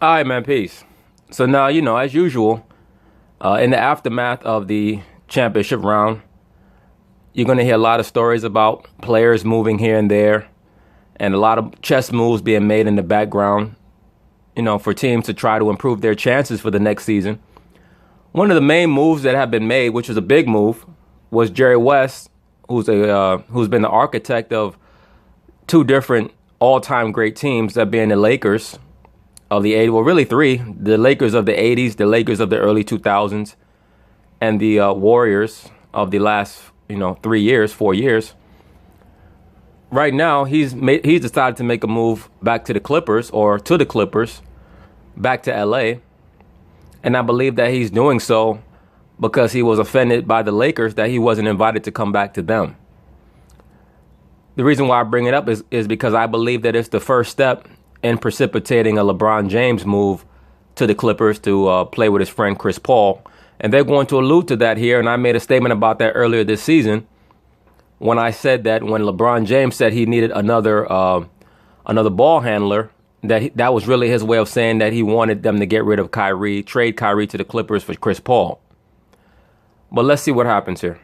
All right, man. Peace. So now, as usual, in the aftermath of the championship round, you're going to hear a lot of stories about players moving here and there and a lot of chess moves being made in the background, for teams to try to improve their chances for the next season. One of the main moves that have been made, which was a big move, was Jerry West, who's been the architect of two different all-time great teams, that being the Lakers of the 80s, well, really three, the Lakers of the 80s, the Lakers of the early 2000s, and the Warriors of the last, 4 years. Right now, he's decided to make a move back to the Clippers, back to LA. And I believe that he's doing so because he was offended by the Lakers that he wasn't invited to come back to them. The reason why I bring it up is because I believe that it's the first step in precipitating a LeBron James move to the Clippers to play with his friend Chris Paul. And they're going to allude to that here. And I made a statement about that earlier this season when I said that when LeBron James said he needed another ball handler, that was really his way of saying that he wanted them to get rid of Kyrie, trade Kyrie to the Clippers for Chris Paul. But let's see what happens here.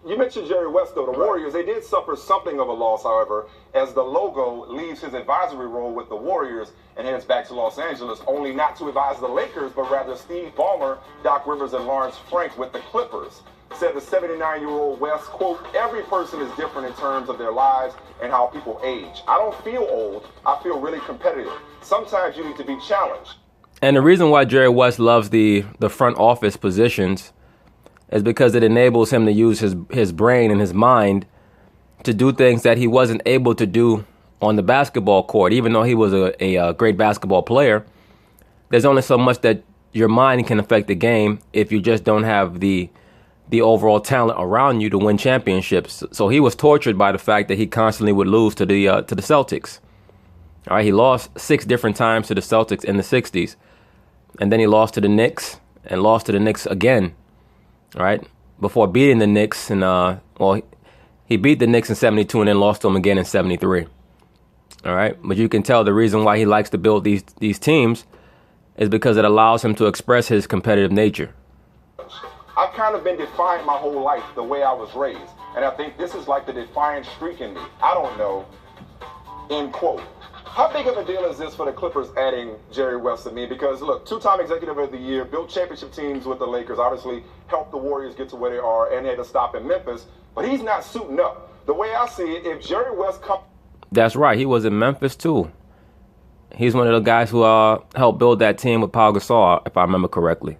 You mentioned Jerry West, though. The Warriors, they did suffer something of a loss, however, as the logo leaves his advisory role with the Warriors and heads back to Los Angeles, only not to advise the Lakers, but rather Steve Ballmer, Doc Rivers, and Lawrence Frank with the Clippers. Said the 79-year-old West, quote, "Every person is different in terms of their lives and how people age. I don't feel old. I feel really competitive. Sometimes you need to be challenged." And the reason why Jerry West loves the front office positions is because it enables him to use his brain and his mind to do things that he wasn't able to do on the basketball court. Even though he was a great basketball player, there's only so much that your mind can affect the game if you just don't have the overall talent around you to win championships. So he was tortured by the fact that he constantly would lose to the Celtics. All right, he lost 6 different times to the Celtics in the 60s. And then he lost to the Knicks and lost to the Knicks again. All right, before beating the Knicks, and he beat the Knicks in 72 and then lost to them again in 73. All right, but you can tell the reason why he likes to build these teams is because it allows him to express his competitive nature. I've kind of been defiant my whole life the way I was raised, and I think this is like the defiant streak in me. I don't know, end quote. How big of a deal is this for the Clippers adding Jerry West to me? Because, look, 2-time executive of the year, built championship teams with the Lakers, obviously helped the Warriors get to where they are and had a stop in Memphis, but he's not suiting up. The way I see it, if Jerry West comes... That's right. He was in Memphis, too. He's one of the guys who helped build that team with Pau Gasol, if I remember correctly.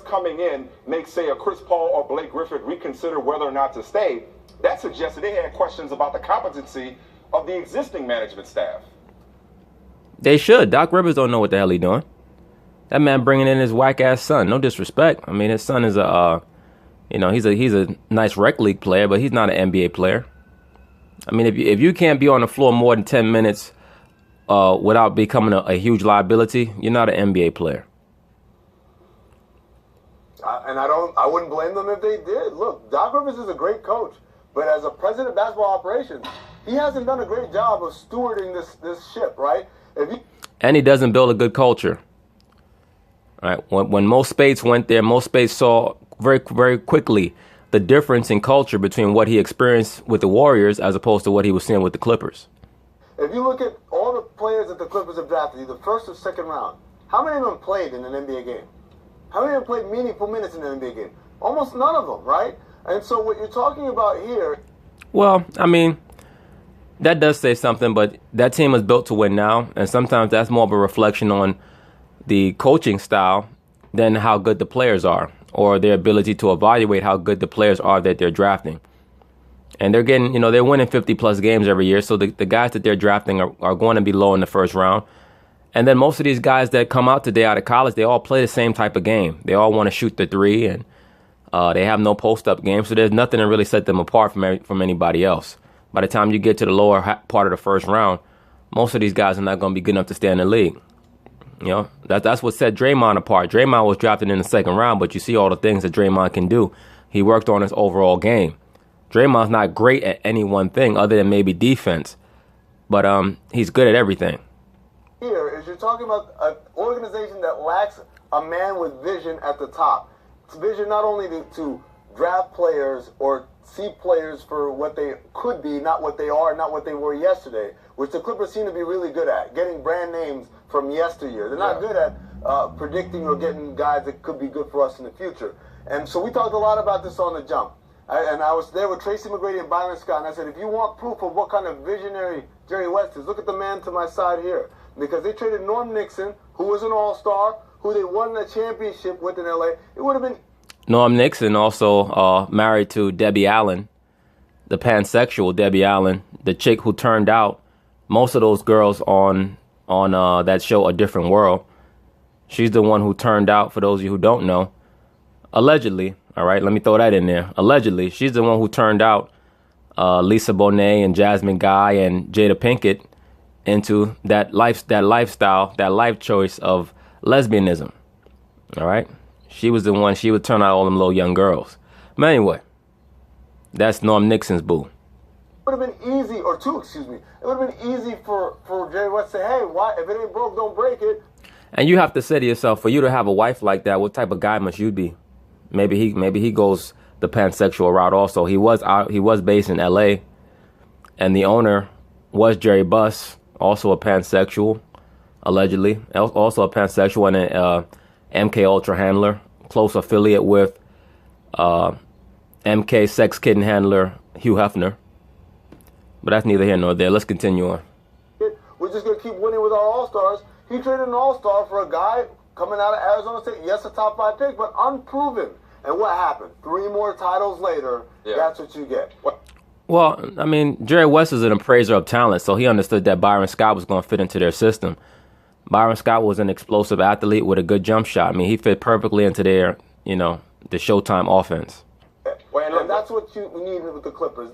Coming in makes, say, a Chris Paul or Blake Griffin reconsider whether or not to stay. That suggested they had questions about the competency of the existing management staff. They should. Doc Rivers don't know what the hell he's doing. That man bringing in his whack-ass son. No disrespect. I mean, his son is he's a nice rec league player, but he's not an NBA player. I mean, if you can't be on the floor more than 10 minutes without becoming a huge liability, you're not an NBA player. I wouldn't blame them if they did. Look, Doc Rivers is a great coach, but as a president of basketball operations, he hasn't done a great job of stewarding this ship, right? And he doesn't build a good culture. All right. When Mo Spates went there, Mo Spates saw very, very quickly the difference in culture between what he experienced with the Warriors as opposed to what he was seeing with the Clippers. If you look at all the players that the Clippers have drafted, either first or second round, how many of them played in an NBA game? How many of them played meaningful minutes in an NBA game? Almost none of them, right? And so what you're talking about here... Well, I mean, that does say something, but that team is built to win now, and sometimes that's more of a reflection on the coaching style than how good the players are, or their ability to evaluate how good the players are that they're drafting. And they're getting, they're winning 50-plus games every year, so the guys that they're drafting are going to be low in the first round. And then most of these guys that come out today out of college, they all play the same type of game. They all want to shoot the three, and they have no post-up game, so there's nothing to really set them apart from anybody else. By the time you get to the lower part of the first round, most of these guys are not going to be good enough to stay in the league. That's what set Draymond apart. Draymond was drafted in the second round, but you see all the things that Draymond can do. He worked on his overall game. Draymond's not great at any one thing other than maybe defense, but he's good at everything. Here is you're talking about an organization that lacks a man with vision at the top. It's vision not only to draft players or see players for what they could be, not what they are, not what they were yesterday, which the Clippers seem to be really good at, getting brand names from yesteryear. They're not good at predicting or getting guys that could be good for us in the future. And so we talked a lot about this on the jump. And I was there with Tracy McGrady and Byron Scott, and I said, if you want proof of what kind of visionary Jerry West is, look at the man to my side here. Because they traded Norm Nixon, who was an all-star, who they won a championship with in L.A. It would have been... Norm Nixon also married to Debbie Allen, the pansexual Debbie Allen, the chick who turned out most of those girls on that show, A Different World. She's the one who turned out, for those of you who don't know, allegedly, all right, let me throw that in there. Allegedly, she's the one who turned out Lisa Bonet and Jasmine Guy and Jada Pinkett into that lifestyle, that life choice of lesbianism. All right. She was the one, she would turn out all them little young girls. But anyway, that's Norm Nixon's boo. It would have been easy, it would have been easy for Jerry West to say, hey, why, if it ain't broke, don't break it. And you have to say to yourself, for you to have a wife like that, what type of guy must you be? Maybe he goes the pansexual route also. He was based in L.A., and the owner was Jerry Buss, also a pansexual, allegedly, also a pansexual and an MK Ultra handler, close affiliate with MK sex kitten handler Hugh Hefner. But that's neither here nor there. Let's continue on. We're just going to keep winning with our all-stars. He traded an all-star for a guy coming out of Arizona State. Yes, a top 5 pick, but unproven. And what happened? 3 more titles later, that's what you get. Well, I mean, Jerry West is an appraiser of talent, so he understood that Byron Scott was going to fit into their system. Byron Scott was an explosive athlete with a good jump shot. I mean, he fit perfectly into their, the Showtime offense. Well, and that's what you need with the Clippers.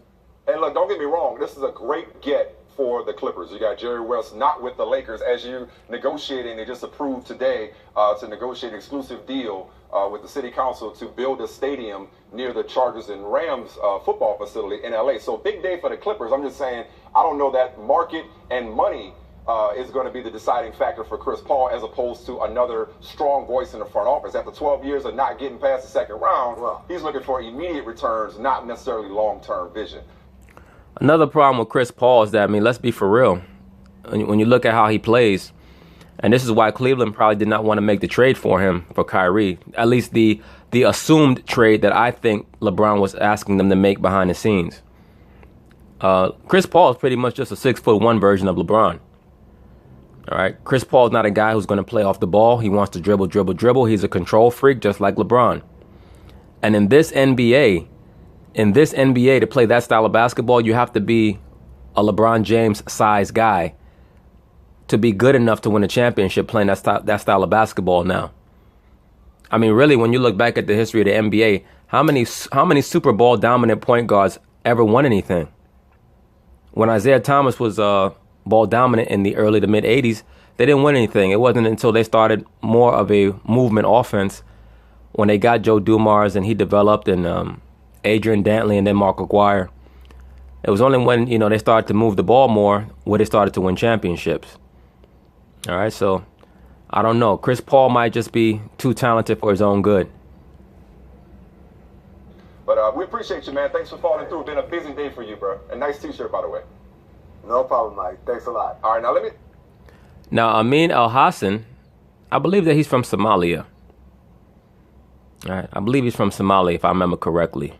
And look, don't get me wrong, this is a great get for the Clippers. You got Jerry West not with the Lakers as you negotiating. They just approved today to negotiate an exclusive deal with the city council to build a stadium near the Chargers and Rams football facility in LA. So big day for the Clippers. I'm just saying, I don't know that market and money is going to be the deciding factor for Chris Paul as opposed to another strong voice in the front office. After 12 years of not getting past the second round, he's looking for immediate returns, not necessarily long-term vision. Another problem with Chris Paul is that, I mean, let's be for real. When you look at how he plays, and this is why Cleveland probably did not want to make the trade for him, for Kyrie, at least the assumed trade that I think LeBron was asking them to make behind the scenes. Chris Paul is pretty much just a 6'1" version of LeBron. All right. Chris Paul is not a guy who's going to play off the ball. He wants to dribble. He's a control freak, just like LeBron. And in this NBA, to play that style of basketball, you have to be a LeBron James size guy to be good enough to win a championship playing that style of basketball now. I mean, really, when you look back at the history of the NBA, how many Super Bowl dominant point guards ever won anything? When Isaiah Thomas was ball dominant in the early to mid 80s, they didn't win anything. It wasn't until they started more of a movement offense when they got Joe Dumars and he developed, and Adrian Dantley and then Mark Aguirre. It was only when, they started to move the ball more where they started to win championships. All right, so I don't know. Chris Paul might just be too talented for his own good. But we appreciate you, man. Thanks for following through. It's been a busy day for you, bro. A nice T-shirt, by the way. No problem, Mike. Thanks a lot. All right, Now, Amin Al-Hassan, I believe that he's from Somalia. All right, I believe he's from Somalia, if I remember correctly.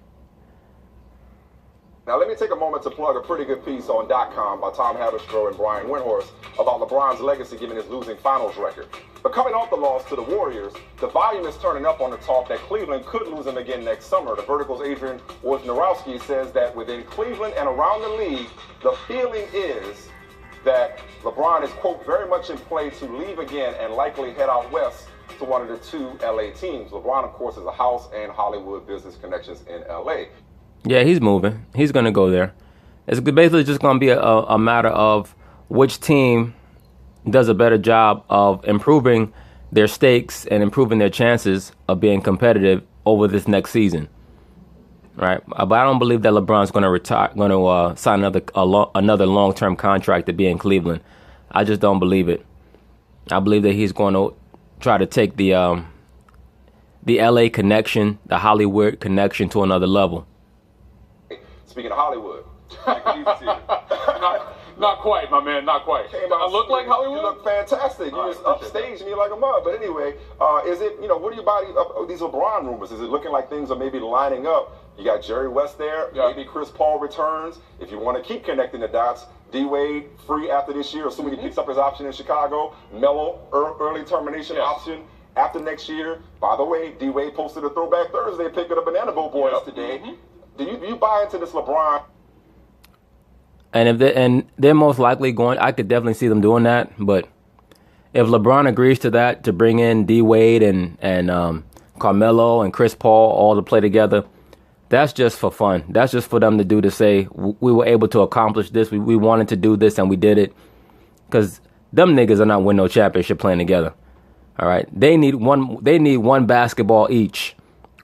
Now, let me take a moment to plug a pretty good piece on .com by Tom Haberstroh and Brian Windhorst about LeBron's legacy given his losing finals record. But coming off the loss to the Warriors, the volume is turning up on the talk that Cleveland could lose him again next summer. The Vertical's Adrian Wojnarowski says that within Cleveland and around the league, the feeling is that LeBron is, quote, very much in play to leave again and likely head out west to one of the 2 LA teams. LeBron, of course, has a house and Hollywood business connections in LA. Yeah, he's moving. He's going to go there. It's basically just going to be a matter of which team does a better job of improving their stakes and improving their chances of being competitive over this next season. Right? But I don't believe that LeBron's going to sign another long-term contract to be in Cleveland. I just don't believe it. I believe that he's going to try to take the LA connection, the Hollywood connection to another level. Speaking of Hollywood, not quite, my man, not quite. I look like Hollywood? You look fantastic. You just upstaged me like a mug. But anyway, is it, what do you body of these LeBron rumors? Is it looking like things are maybe lining up? You got Jerry West there. Yeah. Maybe Chris Paul returns. If you want to keep connecting the dots, D-Wade free after this year, assuming he picks up his option in Chicago. Melo, early termination option after next year. By the way, D-Wade posted a Throwback Thursday picking up Banana Boat Boys today. Do you buy into this LeBron? And they're most likely going. I could definitely see them doing that. But if LeBron agrees to that, to bring in D-Wade and Carmelo and Chris Paul all to play together, that's just for fun. That's just for them to do, to say we were able to accomplish this. We wanted to do this and we did it. Because them niggas are not winning no championship playing together. All right, they need one basketball each.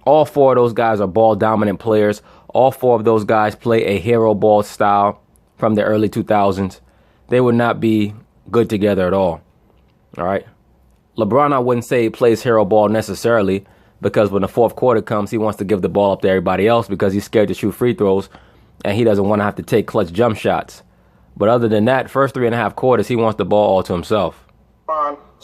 All four of those guys are ball dominant players. All four of those guys play a hero ball style from the early 2000s. They would not be good together at all. All right. LeBron, I wouldn't say plays hero ball necessarily, because when the fourth quarter comes, he wants to give the ball up to everybody else because he's scared to shoot free throws and he doesn't want to have to take clutch jump shots. But other than that, first 3.5 quarters, he wants the ball all to himself.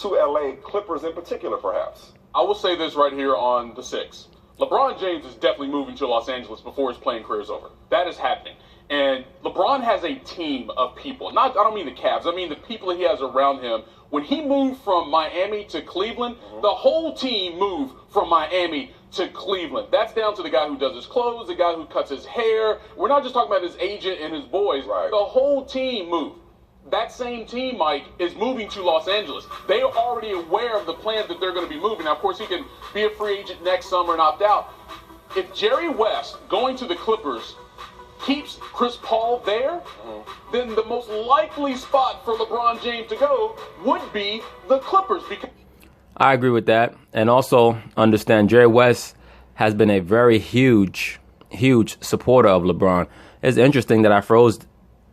To LA Clippers in particular, perhaps. I will say this right here on the 6th. LeBron James is definitely moving to Los Angeles before his playing career is over. That is happening. And LeBron has a team of people. I don't mean the Cavs. I mean the people he has around him. When he moved from Miami to Cleveland, the whole team moved from Miami to Cleveland. That's down to the guy who does his clothes, the guy who cuts his hair. We're not just talking about his agent and his boys. Right. The whole team moved. That same team, Mike, is moving to Los Angeles. They are already aware of the plan that they're going to be moving. Now, of course, he can be a free agent next summer and opt out. If Jerry West going to the Clippers keeps Chris Paul there, then the most likely spot for LeBron James to go would be the Clippers. I agree with that. And also understand Jerry West has been a very huge supporter of LeBron. It's interesting that I froze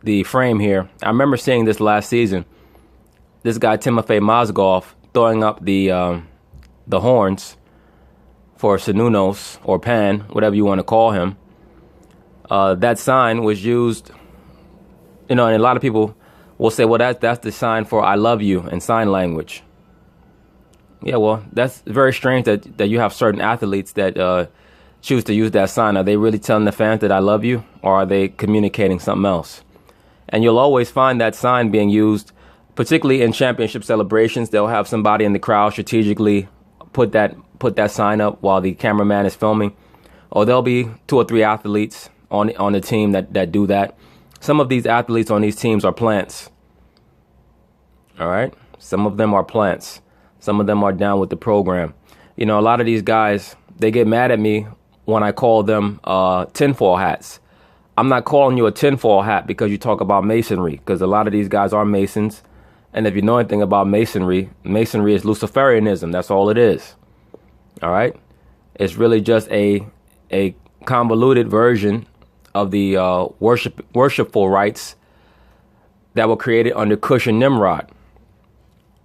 the frame here. I remember seeing this last season. This guy, Timofey Mozgov, throwing up the horns for Sununos or Pan, whatever you want to call him. That sign was used, and a lot of people will say, well, that's the sign for I love you in sign language. Yeah, well, that's very strange that you have certain athletes that choose to use that sign. Are they really telling the fans that I love you, or are they communicating something else? And you'll always find that sign being used, particularly in championship celebrations. They'll have somebody in the crowd strategically put that sign up while the cameraman is filming. Or there'll be 2 or 3 athletes on the team that do that. Some of these athletes on these teams are plants. All right? Some of them are plants. Some of them are down with the program. A lot of these guys, they get mad at me when I call them tinfoil hats. I'm not calling you a tinfoil hat because you talk about masonry, because a lot of these guys are masons. And if you know anything about masonry is Luciferianism. That's all it is. All right? It's really just a convoluted version of the worshipful rites that were created under Cush and Nimrod.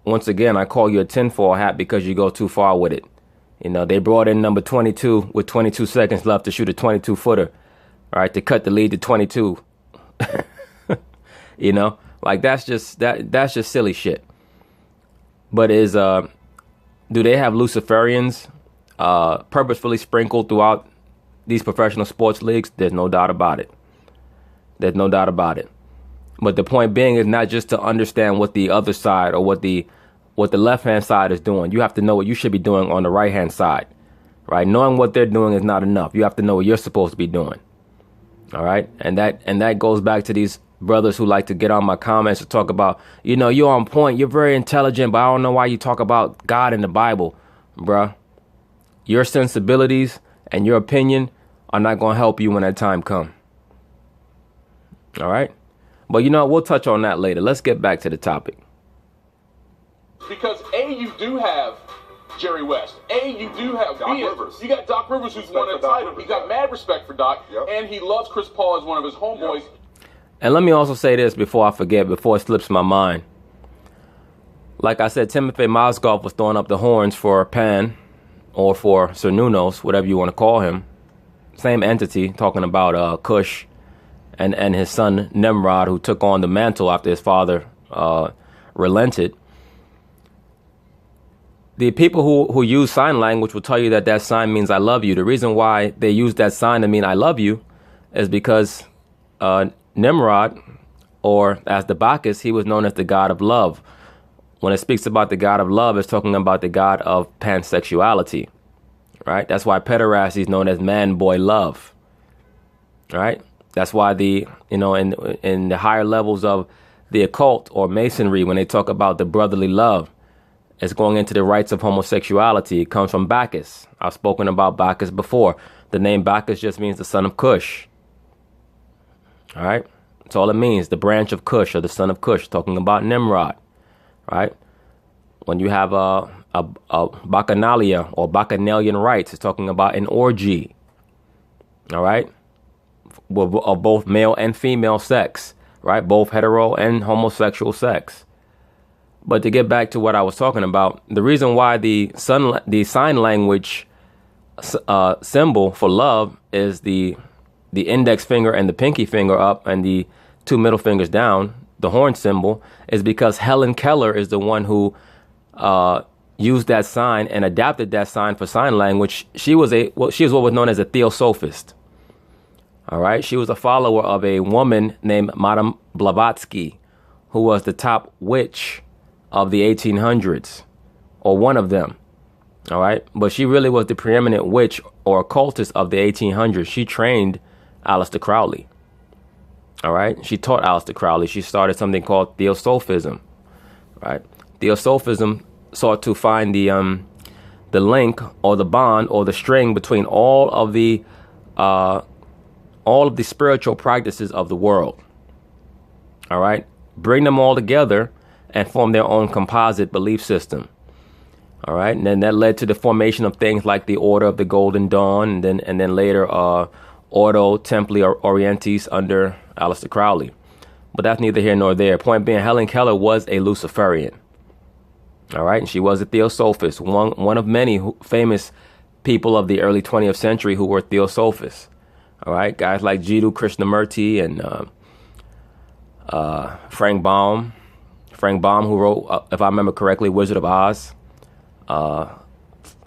Once again, I call you a tinfoil hat because you go too far with it. They brought in number 22 with 22 seconds left to shoot a 22-footer. All right, to cut the lead to 22. Like that's just silly shit. But do they have Luciferians purposefully sprinkled throughout these professional sports leagues? There's no doubt about it. There's no doubt about it. But the point being is not just to understand what the other side or what the left-hand side is doing. You have to know what you should be doing on the right-hand side. Right? Knowing what they're doing is not enough. You have to know what you're supposed to be doing. All right. And that goes back to these brothers who like to get on my comments to talk about, you're on point. You're very intelligent, but I don't know why you talk about God in the Bible, bruh. Your sensibilities and your opinion are not going to help you when that time comes. All right. But we'll touch on that later. Let's get back to the topic. Because you do have Jerry West. You do have Doc Rivers. You got Doc Rivers, who's won a title. He got mad respect for Doc, and he loves Chris Paul as one of his homeboys. And let me also say this before I forget, before it slips my mind. like I said, Timothy Mozgov was throwing up the horns for Pan, or for Cernunnos, whatever you want to call him. Same entity, talking about Cush and his son Nimrod, who took on the mantle after his father relented. The people who use sign language will tell you that that sign means I love you. The reason why they use that sign to mean I love you is because Nimrod, or as the Bacchus, he was known as the god of love. When it speaks about the god of love, it's talking about the god of pansexuality, right? That's why pederasty is known as man-boy love, right? That's why in the higher levels of the occult or masonry, when they talk about the brotherly love, it's going into the rites of homosexuality. It comes from Bacchus. I've spoken about Bacchus before. The name Bacchus just means the son of Cush. All right? That's all it means, the branch of Cush, or the son of Cush, talking about Nimrod. Right? When you have a bacchanalia or bacchanalian rites, it's talking about an orgy. All right? Of both male and female sex. Right? Both hetero and homosexual sex. But to get back to what I was talking about, the reason why the sign language symbol for love is the index finger and the pinky finger up and the two middle fingers down, the horn symbol, is because Helen Keller is the one who used that sign and adapted that sign for sign language. She was what was known as a theosophist. All right, she was a follower of a woman named Madame Blavatsky, who was the top witch of the 1800s, or one of them. All right, but she really was the preeminent witch or occultist of the 1800s. She trained Aleister Crowley. All right, she taught Aleister Crowley. She started something called Theosophism. Right, Theosophism sought to find the link or the bond or the string between all of the spiritual practices of the world. All right, bring them all together and form their own composite belief system. All right, and then that led to the formation of things like the Order of the Golden Dawn, and then later Ordo Templi Orientis under Aleister Crowley. But that's neither here nor there. Point being, Helen Keller was a Luciferian. All right, and she was a theosophist, one of many famous people of the early 20th century who were theosophists. All right, guys like Jiddu Krishnamurti and Frank Baum. Frank Baum, who wrote, if I remember correctly, Wizard of Oz. Let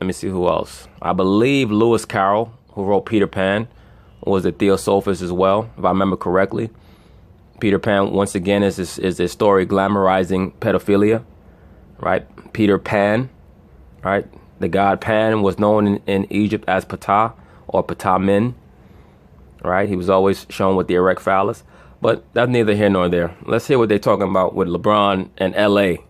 me see who else. I believe Lewis Carroll, who wrote Peter Pan, was a theosophist as well, if I remember correctly. Peter Pan, once again, is a story glamorizing pedophilia, right? Peter Pan, right? The god Pan was known in Egypt as Ptah or Ptah-min, right? He was always shown with the erect phallus. But that's neither here nor there. Let's hear what they're talking about with LeBron and LA.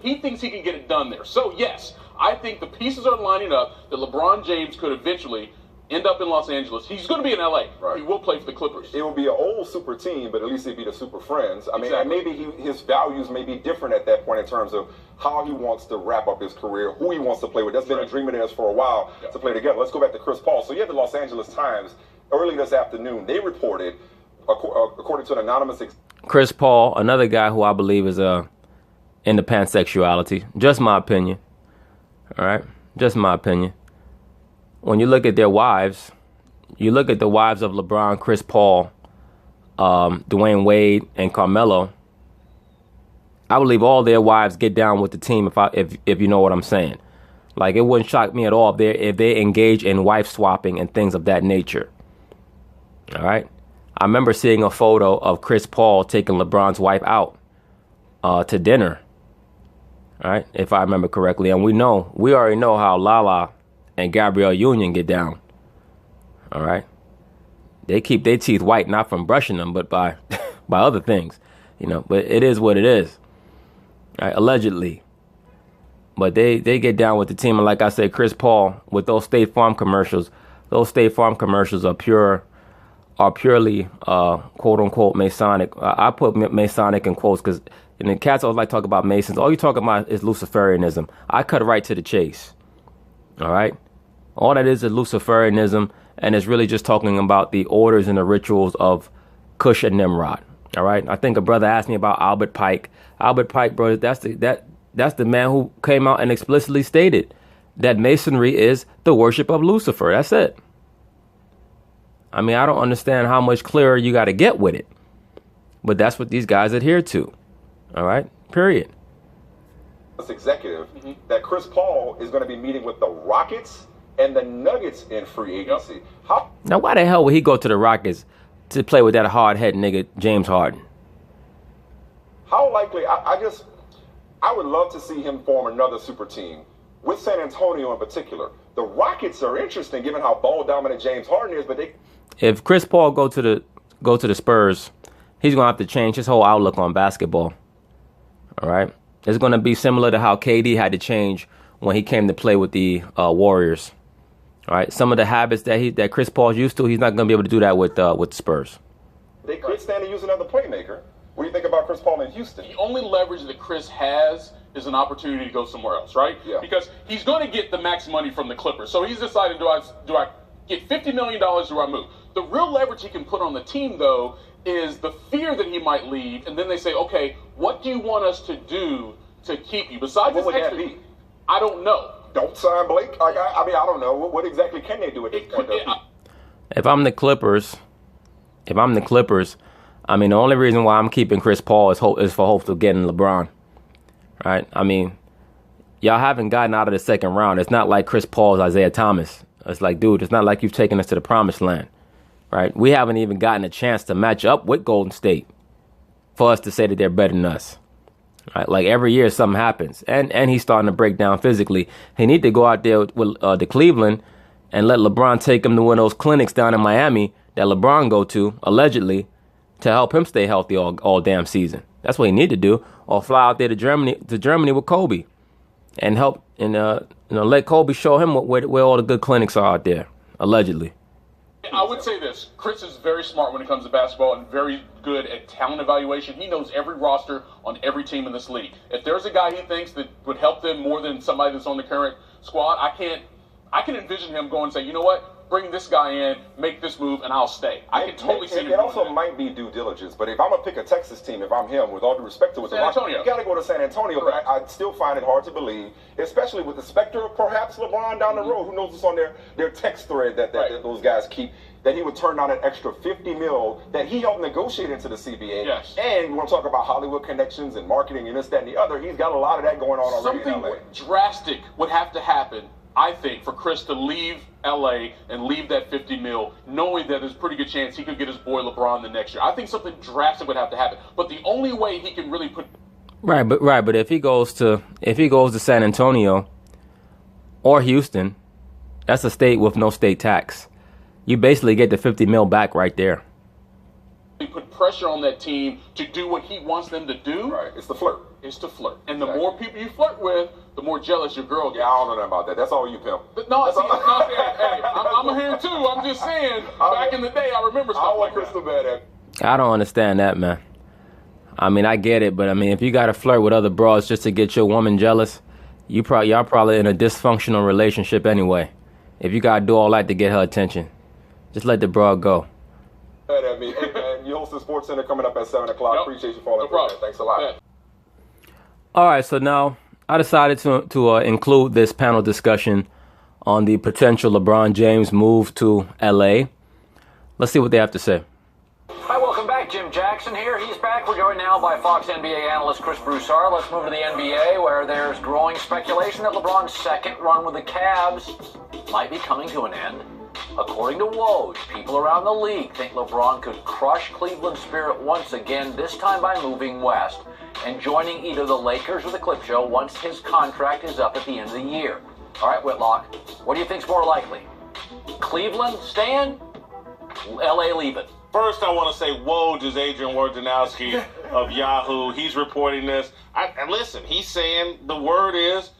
He thinks he can get it done there. So, yes, I think the pieces are lining up that LeBron James could eventually end up in Los Angeles. He's going to be in LA. Right. He will play for the Clippers. It will be an old super team, but at least it'd be the super friends. I mean, Exactly. and maybe his values may be different at that point in terms of how he wants to wrap up his career, who he wants to play with. That's been a dream of theirs for a while to play together. Let's go back to Chris Paul. So you have the Los Angeles Times early this afternoon. They reported, according to an anonymous... Chris Paul, another guy who I believe is into pansexuality. Just my opinion. All right? Just my opinion. When you look at their wives, you look at the wives of LeBron, Chris Paul, Dwayne Wade, and Carmelo, I believe all their wives get down with the team, if you know what I'm saying. Like, it wouldn't shock me at all if they engage in wife swapping and things of that nature. All right? I remember seeing a photo of Chris Paul taking LeBron's wife out to dinner. All right? If I remember correctly. And we already know how Lala and Gabrielle Union get down. All right? They keep their teeth white, not from brushing them, but by other things. You know, but it is what it is. Right? Allegedly. But they get down with the team. And like I said, Chris Paul, with those State Farm commercials are purely quote unquote Masonic. I put Masonic in quotes because in the cats always like to talk about Masons. All you talk about is Luciferianism. I cut right to the chase. All right? All that is Luciferianism, and it's really just talking about the orders and the rituals of Cush and Nimrod. All right? I think a brother asked me about Albert Pike. Albert Pike, bro, That's the man who came out and explicitly stated that Masonry is the worship of Lucifer. That's it. I mean, I don't understand how much clearer you got to get with it. But that's what these guys adhere to. All right? Period. Executive that Chris Paul is going to be meeting with the Rockets and the Nuggets in free agency. Now, why the hell would he go to the Rockets to play with that hard-head nigga, James Harden? How likely? I would love to see him form another super team with San Antonio in particular. The Rockets are interesting given how ball dominant James Harden is, but if Chris Paul go to the Spurs, he's gonna have to change his whole outlook on basketball. All right, it's gonna be similar to how KD had to change when he came to play with the Warriors. All right, some of the habits that Chris Paul's used to, he's not gonna be able to do that with the Spurs. They could stand to use another playmaker. What do you think about Chris Paul in Houston? The only leverage that Chris has is an opportunity to go somewhere else, right? Yeah. Because he's going to get the max money from the Clippers. So he's decided, do I get $50 million, do I move? The real leverage he can put on the team, though, is the fear that he might leave. And then they say, okay, what do you want us to do to keep you? Besides what would this that extra, be? I don't know. Don't sign Blake? I mean, I don't know. What exactly can they do at this point? If I'm the Clippers, I mean, the only reason why I'm keeping Chris Paul is for hopes of getting LeBron, right? I mean, y'all haven't gotten out of the second round. It's not like Chris Paul's Isaiah Thomas. It's like, dude, it's not like you've taken us to the promised land, right? We haven't even gotten a chance to match up with Golden State for us to say that they're better than us, right? Like every year something happens, and he's starting to break down physically. He need to go out there with the Cleveland and let LeBron take him to one of those clinics down in Miami that LeBron go to, allegedly, to help him stay healthy all damn season. That's what he need to do. Or fly out there to Germany with Kobe, and help and let Kobe show him where all the good clinics are out there, allegedly. I would say this: Chris is very smart when it comes to basketball and very good at talent evaluation. He knows every roster on every team in this league. If there's a guy he thinks that would help them more than somebody that's on the current squad, I can envision him going and say, you know what? Bring this guy in, make this move, and I'll stay. I can totally see him. It also might be due diligence, but if I'm going to pick a Texas team, if I'm him, with all due respect to San Antonio, you got to go to San Antonio. Correct. But I still find it hard to believe, especially with the specter of perhaps LeBron down the road. Who knows what's on their text thread that those guys keep, that he would turn down an extra $50 million that he helped negotiate into the CBA. Yes. And we want to talk about Hollywood connections and marketing and this, that, and the other. He's got a lot of that going on already in LA. Something drastic would have to happen, I think, for Chris to leave LA and leave that $50 million, knowing that there's a pretty good chance he could get his boy LeBron the next year. I think something drastic would have to happen. But the only way he can really put but if he goes to San Antonio or Houston, that's a state with no state tax. You basically get the $50 million back right there. Put pressure on that team to do what he wants them to do. Right, it's the flirt. It's to flirt. And the more people you flirt with, the more jealous your girl gets. Yeah, I don't know nothing about that. That's all you, pimp. I'm here too. I'm just saying, back in the day, I remember stuff like that. I don't understand that, man. I mean, I get it, but I mean, if you got to flirt with other bros just to get your woman jealous, y'all probably in a dysfunctional relationship anyway. If you got to do all that to get her attention, just let the broad go. I mean, hey, man, you host the Sports Center coming up at 7 o'clock. Yep. Appreciate you following. No problem. Thanks a lot. Yeah. All right, so now I decided to include this panel discussion on the potential LeBron James move to LA. Let's see what they have to say. Hi, welcome back. Jim Jackson here. He's back. We're joined now by Fox NBA analyst Chris Broussard. Let's move to the NBA, where there's growing speculation that LeBron's second run with the Cavs might be coming to an end. According to Woj, people around the league think LeBron could crush Cleveland's spirit once again, this time by moving west and joining either the Lakers or the Clip Show once his contract is up at the end of the year. All right, Whitlock, what do you think's more likely? Cleveland staying, LA leaving? First, I want to say Woj is Adrian Wojnarowski of Yahoo. He's reporting this. And listen, he's saying the word is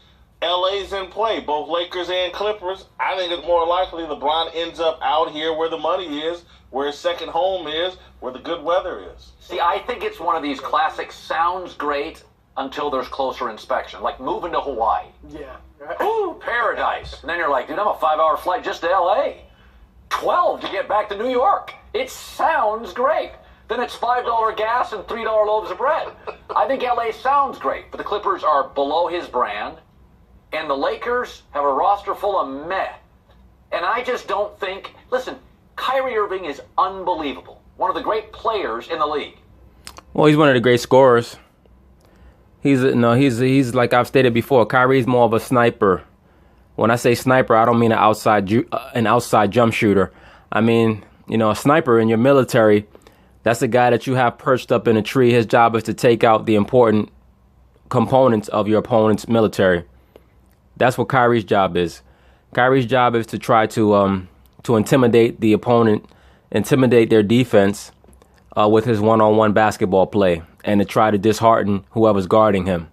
LA's in play, both Lakers and Clippers. I think it's more likely LeBron ends up out here where the money is, where his second home is, where the good weather is. See, I think it's one of these classic sounds great until there's closer inspection, like moving to Hawaii. Yeah. Ooh, paradise. And then you're like, dude, I'm a 5-hour flight just to LA. 12 to get back to New York. It sounds great. then it's $5 gas and $3 loaves of bread. I think LA sounds great, but the Clippers are below his brand, and the Lakers have a roster full of meh. And I just don't think, listen, Kyrie Irving is unbelievable. One of the great players in the league. Well, he's one of the great scorers. He's like I've stated before, Kyrie's more of a sniper. When I say sniper, I don't mean an outside jump shooter. I mean, a sniper in your military, that's a guy that you have perched up in a tree. His job is to take out the important components of your opponent's military. That's what Kyrie's job is. Kyrie's job is to try to intimidate the opponent, intimidate their defense with his one-on-one basketball play, and to try to dishearten whoever's guarding him.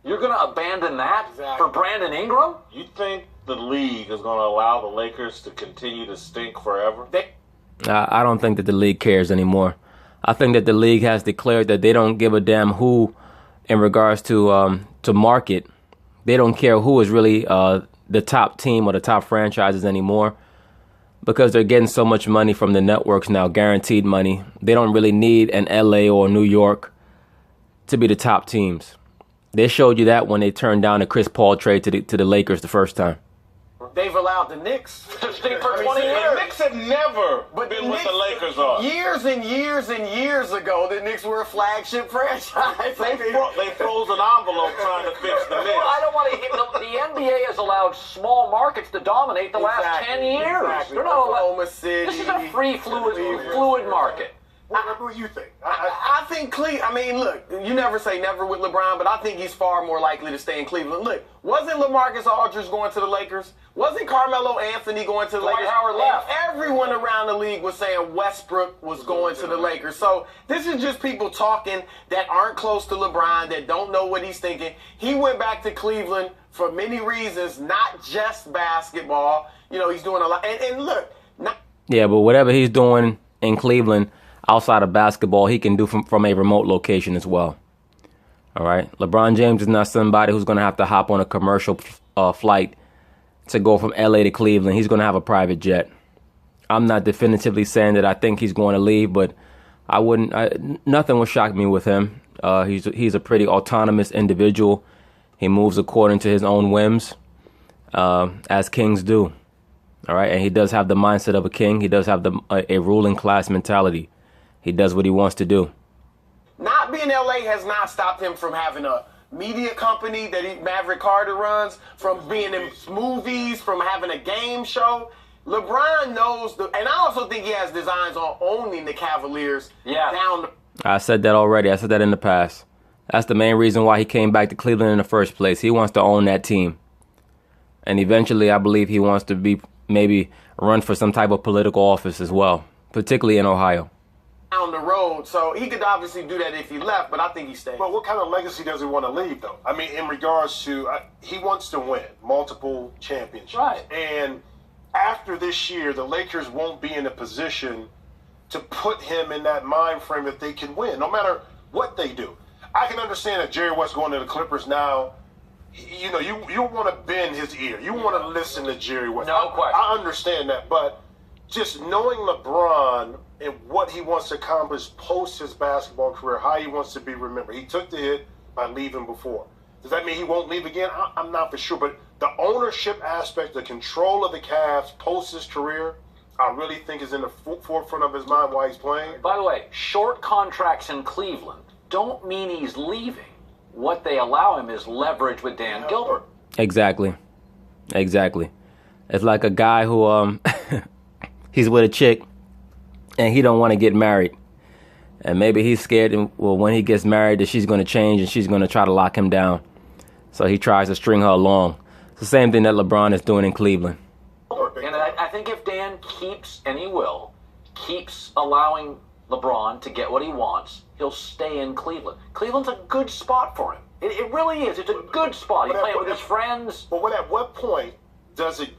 You're going to abandon that for Brandon Ingram? You think the league is going to allow the Lakers to continue to stink forever? I don't think that the league cares anymore. I think that the league has declared that they don't give a damn who, in regards to market. They don't care who is really the top team or the top franchises anymore, because they're getting so much money from the networks now, guaranteed money. They don't really need an LA or New York to be the top teams. They showed you that when they turned down the Chris Paul trade to the Lakers the first time. They've allowed the Knicks to stink for 20 The years. Knicks have never been what the Lakers are. Years and years and years ago, the Knicks were a flagship franchise. They froze an envelope trying to fix the Knicks. I don't want to hit the NBA has allowed small markets to dominate the last 10 years. Exactly. They're not Oklahoma City. This is a free fluid market. What do you think? I think I mean, look, you never say never with LeBron, but I think he's far more likely to stay in Cleveland. Look, wasn't LaMarcus Aldridge going to the Lakers? Wasn't Carmelo Anthony going to the Dwight Lakers? Howard left. And everyone around the league was saying Westbrook was going to the Lakers. So this is just people talking that aren't close to LeBron, that don't know what he's thinking. He went back to Cleveland for many reasons, not just basketball. He's doing a lot. And look. Yeah, but whatever he's doing in Cleveland, outside of basketball, he can do from a remote location as well. All right. LeBron James is not somebody who's going to have to hop on a commercial flight to go from LA to Cleveland. He's going to have a private jet. I'm not definitively saying that I think he's going to leave, but nothing will shock me with him. He's a pretty autonomous individual. He moves according to his own whims, as kings do. All right. And he does have the mindset of a king. He does have a ruling class mentality. He does what he wants to do. Not being LA has not stopped him from having a media company that Maverick Carter runs, from being in movies, from having a game show. LeBron knows and I also think he has designs on owning the Cavaliers. I said that already. I said that in the past. That's the main reason why he came back to Cleveland in the first place. He wants to own that team. And eventually, I believe he wants to maybe run for some type of political office as well, particularly in Ohio. Down the road, so he could obviously do that if he left, but I think he stays. But what kind of legacy does he want to leave, though? I mean, in regards to, he wants to win multiple championships. Right. And after this year, the Lakers won't be in a position to put him in that mind frame that they can win, no matter what they do. I can understand that Jerry West going to the Clippers now, you want to bend his ear. You want to listen to Jerry West. No question. I understand that, but just knowing LeBron and what he wants to accomplish post his basketball career, how he wants to be remembered. He took the hit by leaving before. Does that mean he won't leave again? I'm not for sure. But the ownership aspect, the control of the Cavs post his career, I really think is in the forefront of his mind while he's playing. By the way, short contracts in Cleveland don't mean he's leaving. What they allow him is leverage with Dan Gilbert. Exactly. It's like a guy who he's with a chick and he don't want to get married. And maybe he's scared, when he gets married, that she's going to change and she's going to try to lock him down. So he tries to string her along. It's the same thing that LeBron is doing in Cleveland. And I think if Dan keeps, and he will, keeps allowing LeBron to get what he wants, he'll stay in Cleveland. Cleveland's a good spot for him. It really is. It's a good spot. He's playing with his friends. But at what point does it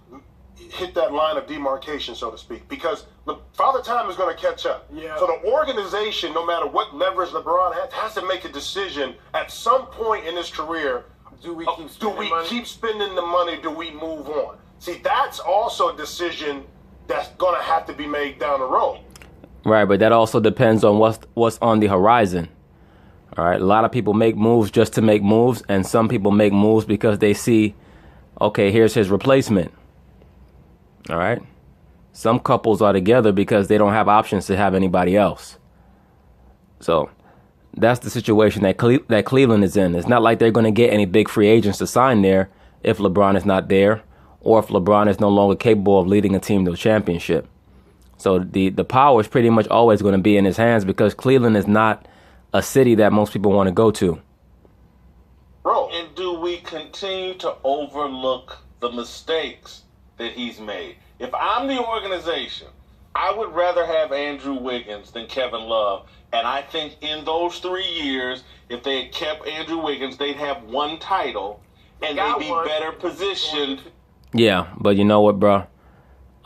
hit that line of demarcation, so to speak? Because Father Time is going to catch up. Yeah. So the organization, no matter what leverage LeBron has to make a decision at some point in his career. Do we keep spending the money? Do we move on? See, that's also a decision that's going to have to be made down the road. Right, but that also depends on what's on the horizon. All right, a lot of people make moves just to make moves, and some people make moves because they see, okay, here's his replacement. All right, some couples are together because they don't have options to have anybody else. So that's the situation that Cleveland is in. It's not like they're going to get any big free agents to sign there if LeBron is not there, or if LeBron is no longer capable of leading a team to a championship. So the power is pretty much always going to be in his hands because Cleveland is not a city that most people want to go to. Bro, and do we continue to overlook the mistakes that he's made? If I'm the organization, I would rather have Andrew Wiggins than Kevin Love. And I think in those 3 years, if they had kept Andrew Wiggins, they'd have one title and they'd be better positioned. Yeah, but you know what, bro?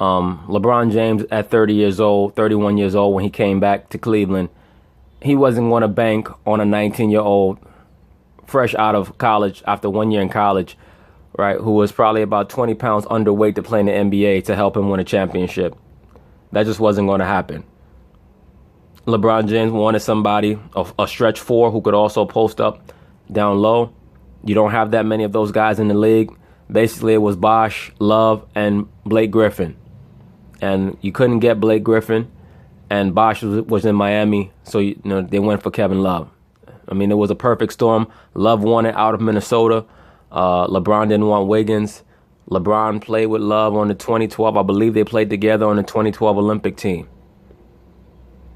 LeBron James at 31 years old when he came back to Cleveland, he wasn't going to bank on a 19-year-old fresh out of college after 1 year in college, right, who was probably about 20 pounds underweight to play in the NBA to help him win a championship. That just wasn't going to happen. LeBron James wanted somebody, a stretch four who could also post up down low. You don't have that many of those guys in the league. Basically, it was Bosh, Love, and Blake Griffin. And you couldn't get Blake Griffin, and Bosh was in Miami, so they went for Kevin Love. I mean, it was a perfect storm. Love wanted out of Minnesota. LeBron didn't want Wiggins. LeBron played with Love on the 2012. I believe they played together on the 2012 Olympic team.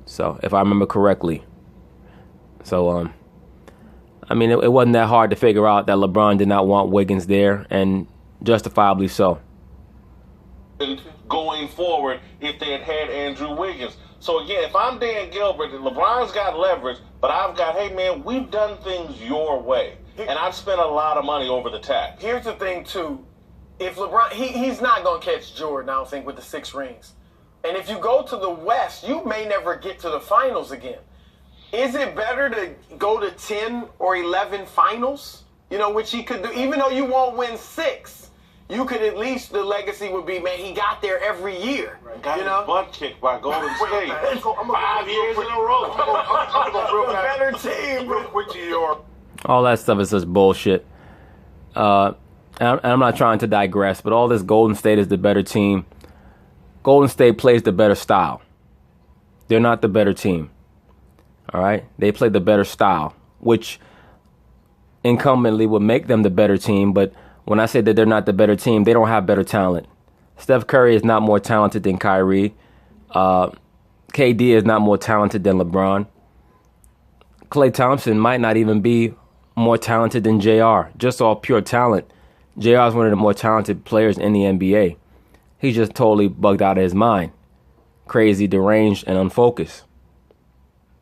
So, if I remember correctly. So, I mean, it wasn't that hard to figure out that LeBron did not want Wiggins there, and justifiably so. Going forward, if they had Andrew Wiggins. So again, if I'm Dan Gilbert, LeBron's got leverage, but I've got, hey man, we've done things your way, and I've spent a lot of money over the tax. Here's the thing too, if LeBron, he's not gonna catch Jordan, I don't think, with the 6 rings. And if you go to the West, you may never get to the finals again. Is it better to go to 10 or 11 finals? Which he could do, even though you won't win 6. You could at least, the legacy would be, man, he got there every year. Right. Got his butt kicked by Golden State. 5 years in a row. I'm going real better team. Real quick to your... All that stuff is just bullshit. And I'm not trying to digress, but all this Golden State is the better team. Golden State plays the better style. They're not the better team. All right? They play the better style, which incumbently would make them the better team, but when I say that they're not the better team, they don't have better talent. Steph Curry is not more talented than Kyrie. KD is not more talented than LeBron. Klay Thompson might not even be more talented than JR. Just all pure talent. JR is one of the more talented players in the NBA. He's just totally bugged out of his mind. Crazy, deranged, and unfocused.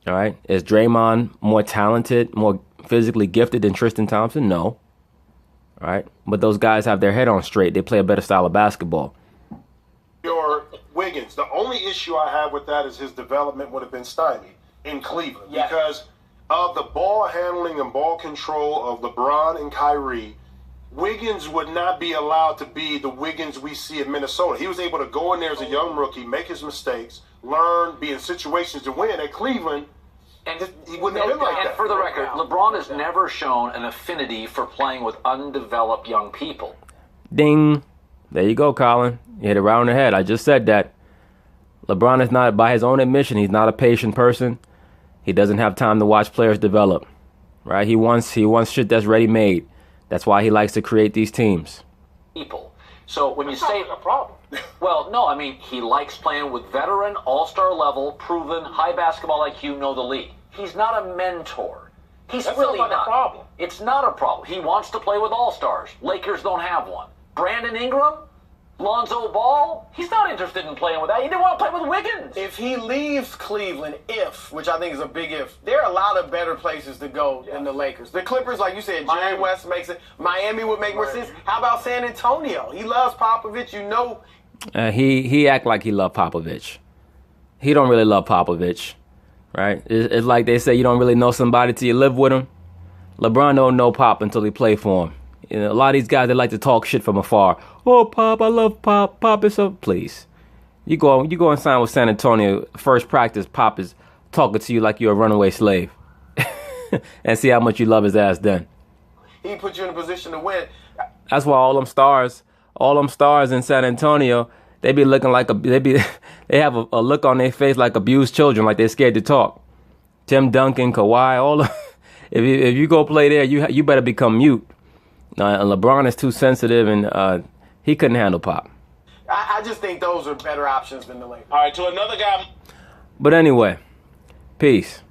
All right? Is Draymond more talented, more physically gifted than Tristan Thompson? No. All right, but those guys have their head on straight. They play a better style of basketball. Your Wiggins, the only issue I have with that is his development would have been stymied in Cleveland because of the ball handling and ball control of LeBron and Kyrie. Wiggins would not be allowed to be the Wiggins we see in Minnesota. He was able to go in there as a young rookie, make his mistakes, learn, be in situations to win. At Cleveland, And he wouldn't have been like that. And for the record, LeBron has never shown an affinity for playing with undeveloped young people. Ding. There you go, Colin. You hit it right on the head. I just said that. LeBron is not, by his own admission, he's not a patient person. He doesn't have time to watch players develop. Right? He wants shit that's ready-made. That's why he likes to create these teams. People. So when you say a problem. Well, no, I mean, he likes playing with veteran, all-star level, proven, high basketball IQ, know the league. He's not a mentor. He's really not. A problem. It's not a problem. He wants to play with all-stars. Lakers don't have one. Brandon Ingram? Lonzo Ball? He's not interested in playing with that. He didn't want to play with Wiggins. If he leaves Cleveland, which I think is a big if, there are a lot of better places to go than the Lakers. The Clippers, like you said, Jerry West makes it. Miami would make more sense. How about San Antonio? He loves Popovich, He act like he loved Popovich. He don't really love Popovich, right? It's like they say you don't really know somebody till you live with him. LeBron don't know Pop until he play for him. A lot of these guys, they like to talk shit from afar. Oh, Pop, I love Pop. Pop is so... Please. You go and sign with San Antonio. First practice, Pop is talking to you like you're a runaway slave, and see how much you love his ass then. He put you in a position to win. That's why all them stars in San Antonio, they be looking like they have a look on their face like abused children, like they're scared to talk. Tim Duncan, Kawhi, all of, if you go play there, you better become mute. LeBron is too sensitive, and he couldn't handle Pop. I just think those are better options than the Lakers. All right, to another guy. But anyway, peace.